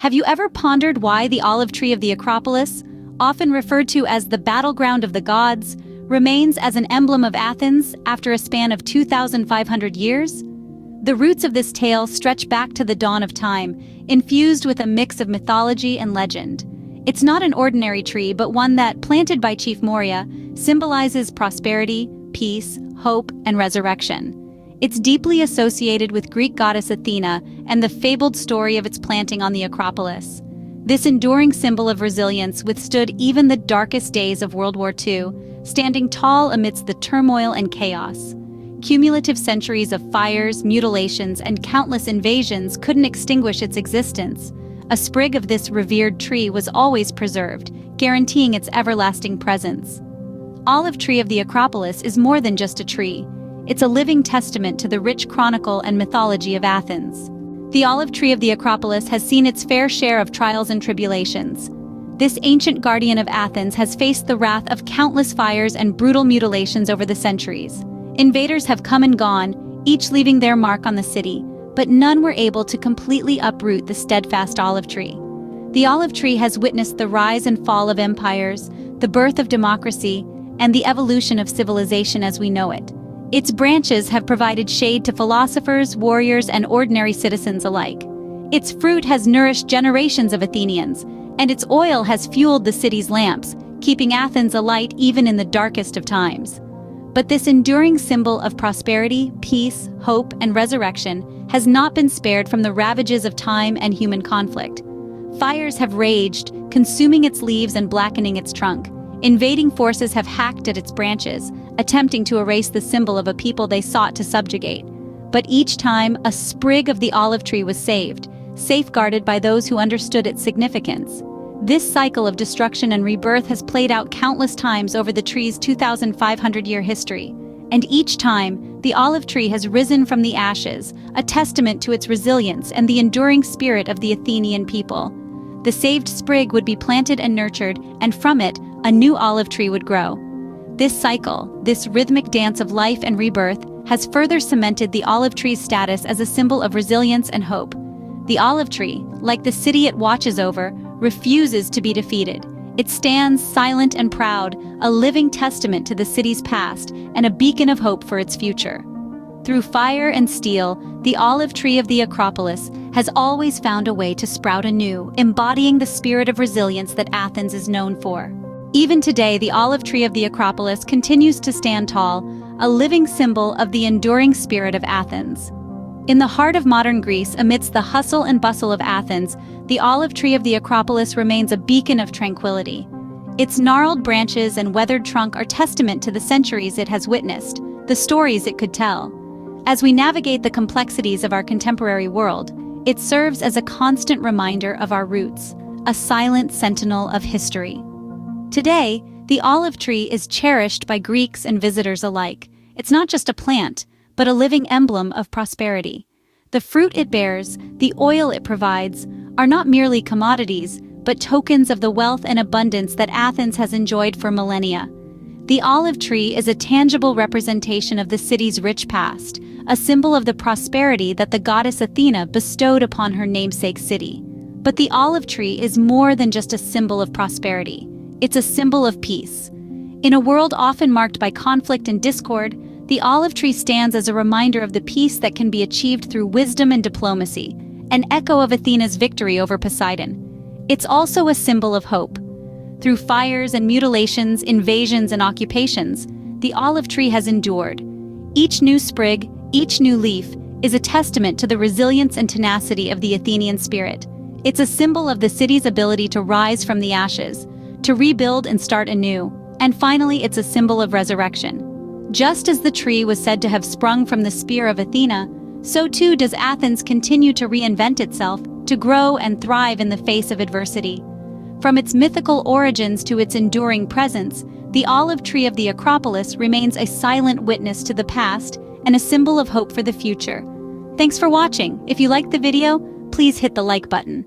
Have you ever pondered why the olive tree of the Acropolis, often referred to as the battleground of the gods, remains as an emblem of Athens after a span of 2,500 years? The roots of this tale stretch back to the dawn of time, infused with a mix of mythology and legend. It's not an ordinary tree, but one that, planted by Chief Moria, symbolizes prosperity, peace, hope, and resurrection. It's deeply associated with Greek goddess Athena and the fabled story of its planting on the Acropolis. This enduring symbol of resilience withstood even the darkest days of World War II, standing tall amidst the turmoil and chaos. Cumulative centuries of fires, mutilations, and countless invasions couldn't extinguish its existence. A sprig of this revered tree was always preserved, guaranteeing its everlasting presence. Olive tree of the Acropolis is more than just a tree. It's a living testament to the rich chronicle and mythology of Athens. The olive tree of the Acropolis has seen its fair share of trials and tribulations. This ancient guardian of Athens has faced the wrath of countless fires and brutal mutilations over the centuries. Invaders have come and gone, each leaving their mark on the city, but none were able to completely uproot the steadfast olive tree. The olive tree has witnessed the rise and fall of empires, the birth of democracy, and the evolution of civilization as we know it. Its branches have provided shade to philosophers, warriors, and ordinary citizens alike. Its fruit has nourished generations of Athenians, and its oil has fueled the city's lamps, keeping Athens alight even in the darkest of times. But this enduring symbol of prosperity, peace, hope, and resurrection has not been spared from the ravages of time and human conflict. Fires have raged, consuming its leaves and blackening its trunk. Invading forces have hacked at its branches, attempting to erase the symbol of a people they sought to subjugate. But each time, a sprig of the olive tree was saved, safeguarded by those who understood its significance. This cycle of destruction and rebirth has played out countless times over the tree's 2,500-year history. And each time, the olive tree has risen from the ashes, a testament to its resilience and the enduring spirit of the Athenian people. The saved sprig would be planted and nurtured, and from it, a new olive tree would grow. This cycle, this rhythmic dance of life and rebirth, has further cemented the olive tree's status as a symbol of resilience and hope. The olive tree, like the city it watches over, refuses to be defeated. It stands silent and proud, a living testament to the city's past and a beacon of hope for its future. Through fire and steel, the olive tree of the Acropolis has always found a way to sprout anew, embodying the spirit of resilience that Athens is known for. Even today, the olive tree of the Acropolis continues to stand tall, a living symbol of the enduring spirit of Athens. In the heart of modern Greece, amidst the hustle and bustle of Athens, the olive tree of the Acropolis remains a beacon of tranquility. Its gnarled branches and weathered trunk are testament to the centuries it has witnessed, the stories it could tell. As we navigate the complexities of our contemporary world, it serves as a constant reminder of our roots, a silent sentinel of history. Today, the olive tree is cherished by Greeks and visitors alike. It's not just a plant, but a living emblem of prosperity. The fruit it bears, the oil it provides, are not merely commodities, but tokens of the wealth and abundance that Athens has enjoyed for millennia. The olive tree is a tangible representation of the city's rich past, a symbol of the prosperity that the goddess Athena bestowed upon her namesake city. But the olive tree is more than just a symbol of prosperity. It's a symbol of peace. In a world often marked by conflict and discord, the olive tree stands as a reminder of the peace that can be achieved through wisdom and diplomacy, an echo of Athena's victory over Poseidon. It's also a symbol of hope. Through fires and mutilations, invasions and occupations, the olive tree has endured. Each new sprig, each new leaf, is a testament to the resilience and tenacity of the Athenian spirit. It's a symbol of the city's ability to rise from the ashes, to rebuild and start anew. And finally, it's a symbol of resurrection. Just as the tree was said to have sprung from the spear of Athena, so too does Athens continue to reinvent itself, to grow and thrive in the face of adversity. From its mythical origins to its enduring presence, the olive tree of the Acropolis remains a silent witness to the past and a symbol of hope for the future. Thanks for watching. If you liked the video, please hit the like button.